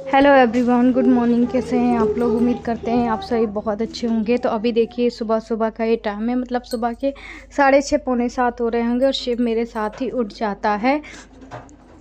Hello everyone, good morning. कैसे हैं आप लोग? उम्मीद करते हैं आप सभी बहुत अच्छे होंगे। तो अभी देखिए सुबह सुबह का ये टाइम है, मतलब सुबह के 6:30 पौने 7 हो रहे होंगे और शिव मेरे साथ ही उठ जाता है।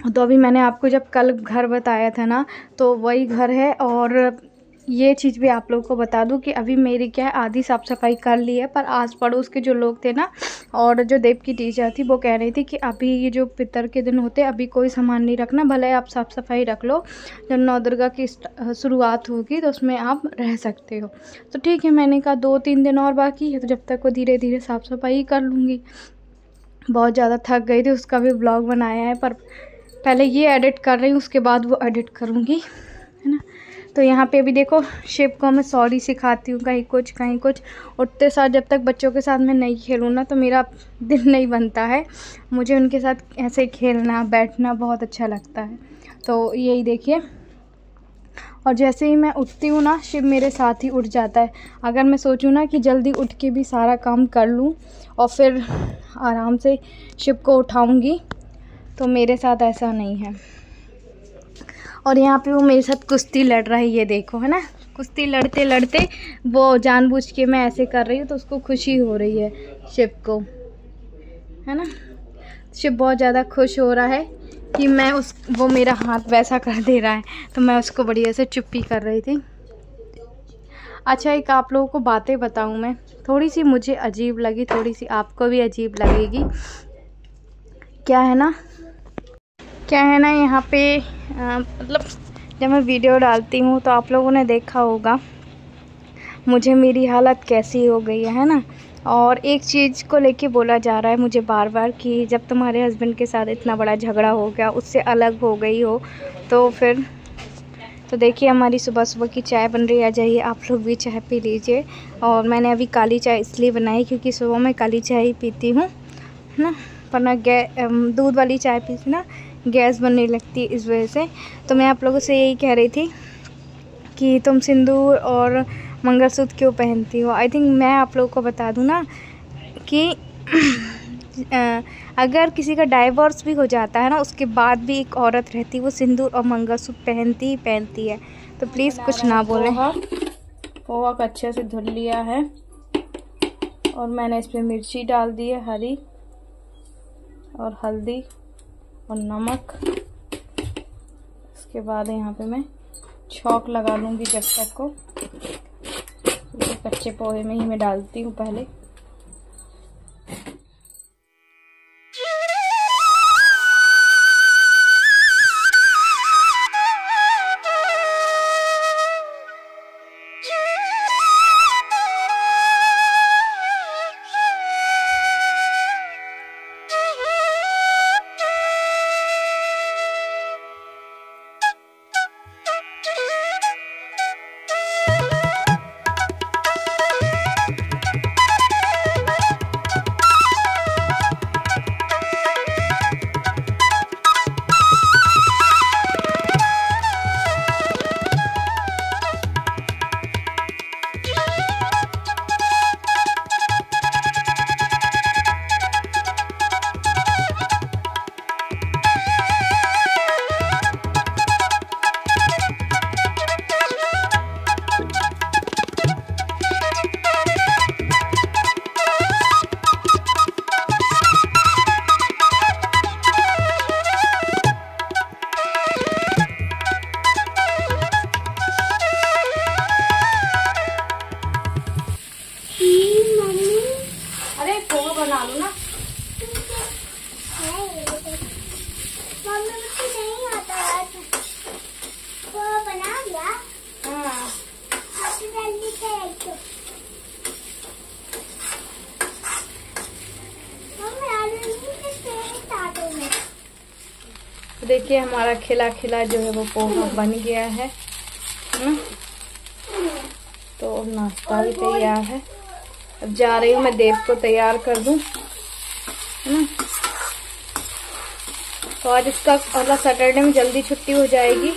तो अभी मैंने आपको जब कल घर बताया था ना, तो वही घर है। और ये चीज़ भी आप लोगों को बता दूं कि अभी मेरी क्या है, आधी साफ़ सफाई कर ली है, पर आस पड़ोस के जो लोग थे ना और जो देव की टीचर थी वो कह रही थी कि अभी ये जो पितर के दिन होते हैं अभी कोई सामान नहीं रखना, भले आप साफ़ सफाई रख लो, जब नौ दुर्गा की शुरुआत होगी तो उसमें आप रह सकते हो। तो ठीक है, मैंने कहा 2-3 दिन और बाकी है, तो जब तक वो धीरे धीरे साफ़ सफाई कर लूँगी। बहुत ज़्यादा थक गई थी, उसका भी ब्लॉग बनाया है, पर पहले ये एडिट कर रही हूँ, उसके बाद वो एडिट करूँगी, है ना। तो यहाँ पे अभी देखो शिव को मैं सॉरी सिखाती हूँ, कहीं कुछ। उठते साथ जब तक बच्चों के साथ मैं नहीं खेलूँ ना तो मेरा दिल नहीं बनता है। मुझे उनके साथ ऐसे खेलना बैठना बहुत अच्छा लगता है। तो यही देखिए, और जैसे ही मैं उठती हूँ ना शिव मेरे साथ ही उठ जाता है। अगर मैं सोचूँ ना कि जल्दी उठ के भी सारा काम कर लूँ और फिर आराम से शिव को उठाऊँगी, तो मेरे साथ ऐसा नहीं है। और यहाँ पे वो मेरे साथ कुश्ती लड़ रहा है, ये देखो, है ना। कुश्ती लड़ते लड़ते वो जानबूझ के मैं ऐसे कर रही हूँ तो उसको खुशी हो रही है शिव को, है ना। शिव बहुत ज़्यादा खुश हो रहा है कि मैं वो मेरा हाथ वैसा कर दे रहा है, तो मैं उसको बढ़िया से चुप्पी कर रही थी। अच्छा, एक आप लोगों को बातें बताऊँ मैं, थोड़ी सी मुझे अजीब लगी, थोड़ी सी आपको भी अजीब लगेगी। क्या है ना यहाँ पे मतलब जब मैं वीडियो डालती हूँ तो आप लोगों ने देखा होगा मुझे मेरी हालत कैसी हो गई है ना। और एक चीज़ को लेके बोला जा रहा है मुझे बार बार कि जब तुम्हारे हस्बैंड के साथ इतना बड़ा झगड़ा हो गया, उससे अलग हो गई हो, तो फिर तो देखिए हमारी सुबह सुबह की चाय बन रही है। आ जाइए आप लोग भी चाय पी लीजिए। और मैंने अभी काली चाय इसलिए बनाई क्योंकि सुबह मैं काली चाय ही पीती हूँ, है ना। वरना दूध वाली चाय पीती ना गैस बनने लगती है, इस वजह से। तो मैं आप लोगों से यही कह रही थी कि तुम सिंदूर और मंगलसूत्र क्यों पहनती हो। आई थिंक मैं आप लोगों को बता दूं ना कि अगर किसी का डाइवोर्स भी हो जाता है ना, उसके बाद भी एक औरत रहती है वो सिंदूर और मंगलसूत्र पहनती ही पहनती है। तो प्लीज़ कुछ ना बोलें। पोहा को अच्छे से धुल लिया है और मैंने इसमें मिर्ची डाल दी है, हरी और हल्दी और नमक। इसके बाद यहाँ पे मैं छौंक लगा लूँगी जब तक को। तो कच्चे पोहे में ही मैं डालती हूँ पहले। अरे पोहा बना लो ना। मम्मी मुझे नहीं आता है, पोहा बना लिया। हाँ, जल्दी से तो देखिए हमारा खिला खिला जो है वो पोहा बन गया है ना। तो नाश्ता भी तैयार है। अब जा रही हूँ मैं देव को तैयार कर दूँ, है ना। तो आज इसका अगला सैटरडे में जल्दी छुट्टी हो जाएगी,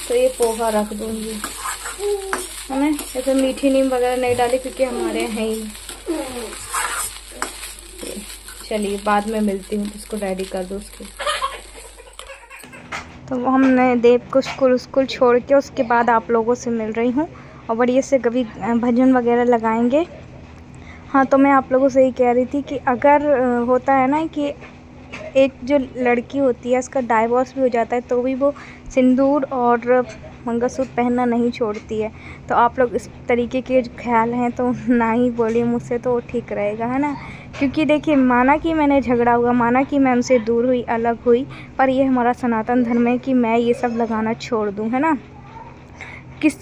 तो ये पोहा रख दूंगी, है ना। ऐसे मीठी नीम वगैरह नहीं डाली क्योंकि हमारे यहाँ है ही। चलिए बाद में मिलती हूँ, इसको रेडी कर दो उसके। तो हमने देव को स्कूल छोड़ के उसके बाद आप लोगों से मिल रही हूँ और बढ़िया से कभी भजन वगैरह लगाएंगे। हाँ, तो मैं आप लोगों से ये कह रही थी कि अगर होता है ना कि एक जो लड़की होती है उसका डाइवोर्स भी हो जाता है तो भी वो सिंदूर और मंगलसूत्र पहनना नहीं छोड़ती है। तो आप लोग इस तरीके के जो ख्याल हैं तो ना ही बोलिए मुझसे, तो ठीक रहेगा, है ना। क्योंकि देखिए, माना कि मैंने झगड़ा हुआ, माना कि मैं उनसे दूर हुई, अलग हुई, पर ये हमारा सनातन धर्म है कि मैं ये सब लगाना छोड़ दूँ, है ना।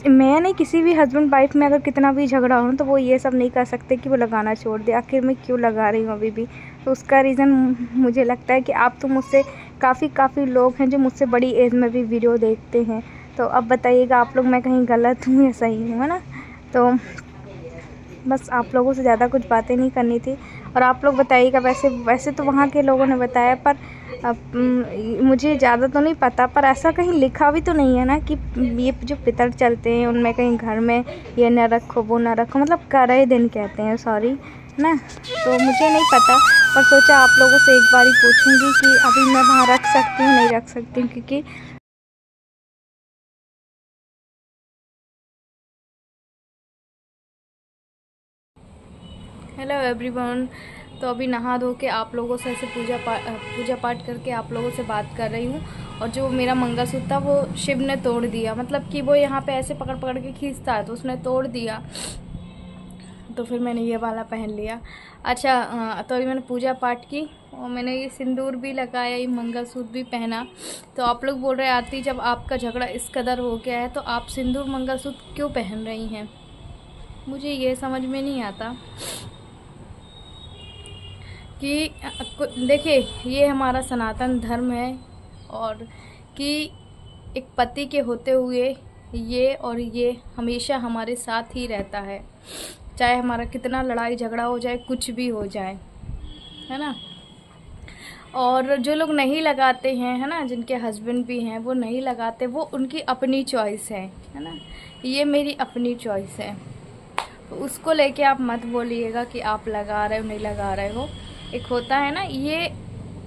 मैं नहीं, किसी भी हस्बैंड वाइफ में अगर कितना भी झगड़ा हो तो वो ये सब नहीं कर सकते कि वो लगाना छोड़ दे। आखिर मैं क्यों लगा रही हूँ अभी भी, तो उसका रीज़न मुझे लगता है कि आप तो मुझसे काफ़ी लोग हैं जो मुझसे बड़ी एज में भी वीडियो देखते हैं। तो अब बताइएगा आप लोग, मैं कहीं गलत हूँ या सही हूँ, है ना। तो बस आप लोगों से ज़्यादा कुछ बातें नहीं करनी थी। और आप लोग बताइएगा, वैसे तो वहाँ के लोगों ने बताया, पर मुझे ज़्यादा तो नहीं पता, पर ऐसा कहीं लिखा भी तो नहीं है ना कि ये जो पितर चलते हैं उनमें कहीं घर में ये न रखो वो न रखो, मतलब करे दिन कहते हैं, सॉरी ना। तो मुझे नहीं पता, पर सोचा आप लोगों से एक बार ही पूछूंगी कि अभी मैं वहाँ रख सकती हूँ नहीं रख सकती हूँ, क्योंकि हेलो एवरीवन। तो अभी नहा धो के आप लोगों से ऐसे पूजा पाठ करके आप लोगों से बात कर रही हूँ। और जो मेरा मंगलसूत्र था वो शिव ने तोड़ दिया, मतलब कि वो यहाँ पे ऐसे पकड़ पकड़ के खींचता है तो उसने तोड़ दिया, तो फिर मैंने ये वाला पहन लिया। अच्छा, तो अभी मैंने पूजा पाठ की और मैंने ये सिंदूर भी लगाया, ये मंगलसूत्र भी पहना। तो आप लोग बोल रहे आरती, जब आपका झगड़ा इस कदर हो गया है तो आप सिंदूर मंगलसूत्र क्यों पहन रही हैं। मुझे ये समझ में नहीं आता कि देखिए, ये हमारा सनातन धर्म है और कि एक पति के होते हुए ये हमेशा हमारे साथ ही रहता है, चाहे हमारा कितना लड़ाई झगड़ा हो जाए, कुछ भी हो जाए, है ना। और जो लोग नहीं लगाते हैं, है ना, जिनके हस्बैंड भी हैं वो नहीं लगाते, वो उनकी अपनी चॉइस है ना। ये मेरी अपनी चॉइस है, तो उसको लेके आप मत बोलिएगा कि आप लगा रहे हो नहीं लगा रहे हो। एक होता है ना, ये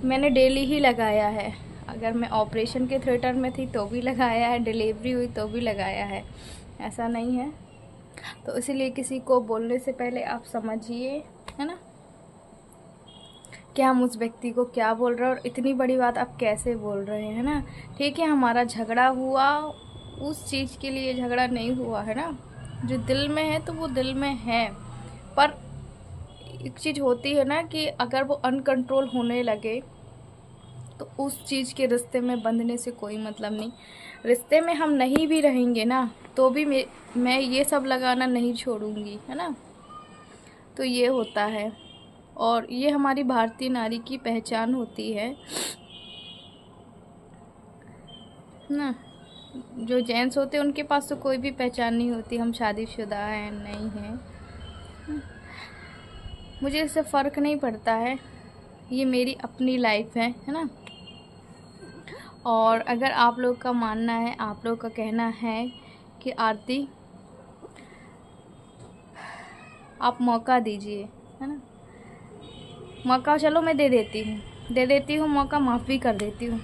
मैंने डेली ही लगाया है। अगर मैं ऑपरेशन के थिएटर में थी तो भी लगाया है, डिलीवरी हुई तो भी लगाया है, ऐसा नहीं है। तो इसीलिए किसी को बोलने से पहले आप समझिए, है ना, कि हम उस व्यक्ति को क्या बोल रहे हैं और इतनी बड़ी बात आप कैसे बोल रहे हैं, है ना। ठीक है, हमारा झगड़ा हुआ, उस चीज़ के लिए झगड़ा नहीं हुआ, है ना। जो दिल में है तो वो दिल में है, पर एक चीज़ होती है ना कि अगर वो अनकंट्रोल होने लगे तो उस चीज़ के रिश्ते में बंधने से कोई मतलब नहीं। रिश्ते में हम नहीं भी रहेंगे ना तो भी मैं ये सब लगाना नहीं छोड़ूंगी, है ना। तो ये होता है और ये हमारी भारतीय नारी की पहचान होती है ना। जो जेंट्स होते हैं उनके पास तो कोई भी पहचान नहीं होती, हम शादीशुदा हैं नहीं हैं, मुझे इससे फ़र्क नहीं पड़ता है, ये मेरी अपनी लाइफ है ना। और अगर आप लोग का मानना है, आप लोग का कहना है कि आरती आप मौका दीजिए, है ना, मौका चलो मैं दे देती हूँ मौका, माफ़ भी कर देती हूँ।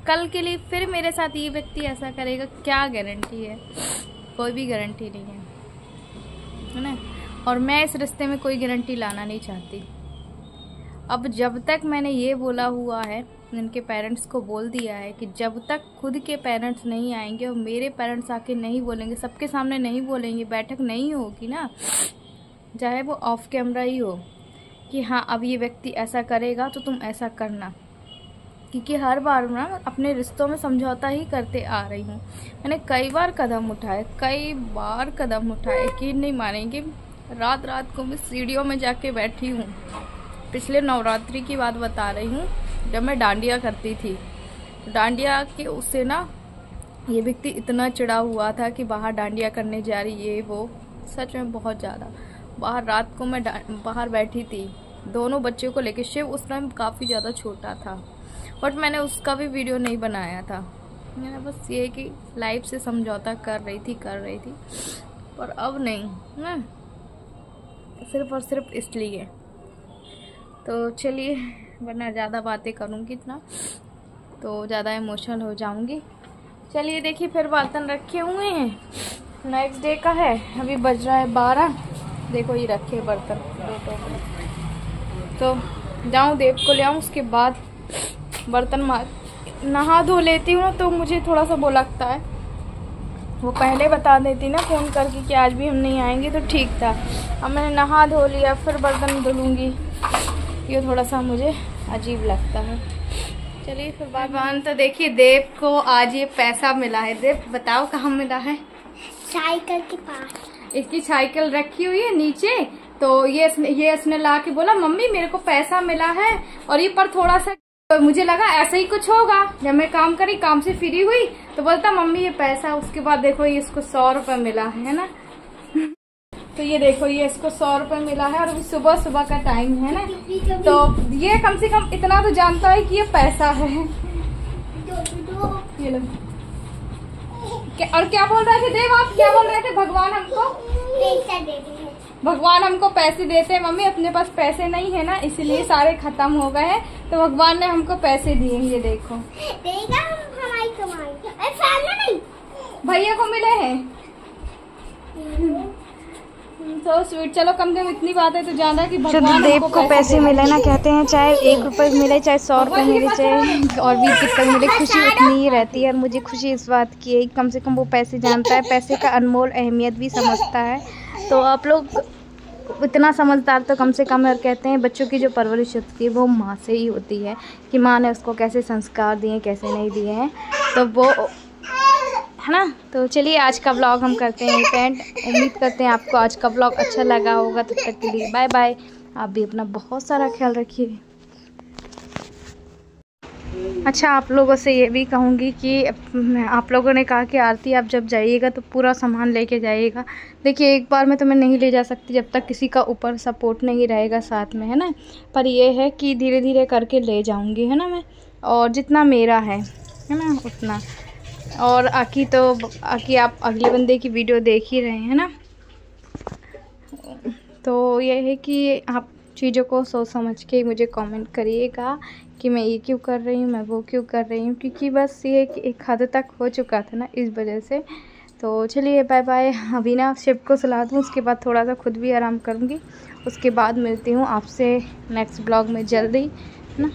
कल के लिए फिर मेरे साथ ये व्यक्ति ऐसा करेगा, क्या गारंटी है, कोई भी गारंटी नहीं है ना। और मैं इस रिश्ते में कोई गारंटी लाना नहीं चाहती। अब जब तक मैंने ये बोला हुआ है, इनके पेरेंट्स को बोल दिया है कि जब तक खुद के पेरेंट्स नहीं आएंगे और मेरे पेरेंट्स आके नहीं बोलेंगे, सबके सामने नहीं बोलेंगे, बैठक नहीं होगी ना, चाहे वो ऑफ कैमरा ही हो, कि हाँ अब ये व्यक्ति ऐसा करेगा तो तुम ऐसा करना। क्योंकि हर बार ना अपने रिश्तों में समझौता ही करते आ रही हूँ। मैंने कई बार कदम उठाए, यकीन नहीं मानेंगे, रात रात को मैं सीढ़ियों में जाके बैठी हूँ। पिछले नवरात्रि की बात बता रही हूँ, जब मैं डांडिया करती थी, डांडिया के उससे ना ये व्यक्ति इतना चिढ़ा हुआ था कि बाहर डांडिया करने जा रही, ये वो, सच में बहुत ज़्यादा। बाहर रात को मैं बाहर बैठी थी दोनों बच्चों को लेके। शिव उस टाइम काफ़ी ज़्यादा छोटा था, बट मैंने उसका भी वीडियो नहीं बनाया था। मैंने बस ये कि लाइफ से समझौता कर रही थी, पर अब नहीं ना, सिर्फ और सिर्फ इसलिए। तो चलिए, वरना ज़्यादा बातें करूँगी इतना तो ज़्यादा इमोशनल हो जाऊँगी। चलिए देखिए, फिर बर्तन रखे हुए हैं, नेक्स्ट डे का है। अभी बज रहा है 12। देखो ये रखे बर्तन 2 टोकरे। तो जाऊँ देव को ले आऊँ, उसके बाद बर्तन नहा धो लेती हूँ। तो मुझे थोड़ा सा वो लगता है, वो पहले बता देती ना फ़ोन करके कि आज भी हम नहीं आएंगे तो ठीक था। अब मैंने नहा धो लिया, फिर बर्तन धुलूँगी, ये थोड़ा सा मुझे अजीब लगता है। चलिए फिर बाय। तो देखिए देव को आज ये पैसा मिला है। देव बताओ कहाँ मिला है? साइकिल के पास। इसकी साइकिल रखी हुई है नीचे, तो ये इसने ला के बोला मम्मी मेरे को पैसा मिला है। और ये पर थोड़ा सा तो मुझे लगा ऐसा ही कुछ होगा। जब मैं काम करी, काम से फ्री हुई, तो बोलता मम्मी ये पैसा। उसके बाद देखो ये इसको 100 रुपए मिला है ना। तो ये देखो ये इसको 100 रुपए मिला है, और अभी सुबह सुबह का टाइम है ना, तो ये कम से कम इतना तो जानता है कि ये पैसा है। ये लो। और क्या बोल रहे थे देव आप? क्या बोल रहे थे? भगवान हमको पैसा दे दे। भगवान हमको पैसे देते हैं मम्मी, अपने पास पैसे नहीं है ना, इसलिए सारे खत्म हो गए हैं, तो भगवान ने हमको पैसे दिए। ये देखो देगा हमारी कमाई। नहीं भैया को मिले हैं। तो स्वीट, चलो कम से कम इतनी बात है तो ज्यादा कि भगवान देव को पैसे मिले ना, कहते हैं चाहे 1 रुपए मिले, चाहे 100 रुपए मिले, चाहे और 20 रुपए मिले, खुशी उतनी ही रहती है। और मुझे खुशी इस बात की है, कम से कम वो पैसे जानता है, पैसे का अनमोल अहमियत भी समझता है। तो आप लोग इतना समझदार तो कम से कम है। और कहते हैं बच्चों की जो परवरिश होती है वो माँ से ही होती है, कि माँ ने उसको कैसे संस्कार दिए कैसे नहीं दिए हैं, तो वो है ना। तो चलिए आज का व्लॉग हम करते हैं एंड। उम्मीद करते हैं आपको आज का व्लॉग अच्छा लगा होगा। तब तक के लिए बाय बाय। आप भी अपना बहुत सारा ख्याल रखिए। अच्छा, आप लोगों से ये भी कहूँगी कि आप लोगों ने कहा कि आरती आप जब जाइएगा तो पूरा सामान लेके जाइएगा। देखिए एक बार मैं तो मैं नहीं ले जा सकती जब तक किसी का ऊपर सपोर्ट नहीं रहेगा साथ में, है ना। पर ये है कि धीरे धीरे करके ले जाऊँगी, है ना मैं, और जितना मेरा है ना उतना। और आकी आप अगले बंदे की वीडियो देख ही रहे हैं ना। तो ये है कि आप चीज़ों को सोच समझ के मुझे कमेंट करिएगा कि मैं ये क्यों कर रही हूँ, मैं वो क्यों कर रही हूँ, क्योंकि बस ये कि एक हद तक हो चुका था ना, इस वजह से। तो चलिए बाय बाय। अभी ना शिव को सुला दूँ, उसके बाद थोड़ा सा खुद भी आराम करूँगी, उसके बाद मिलती हूँ आपसे नेक्स्ट ब्लॉग में जल्दी, है ना।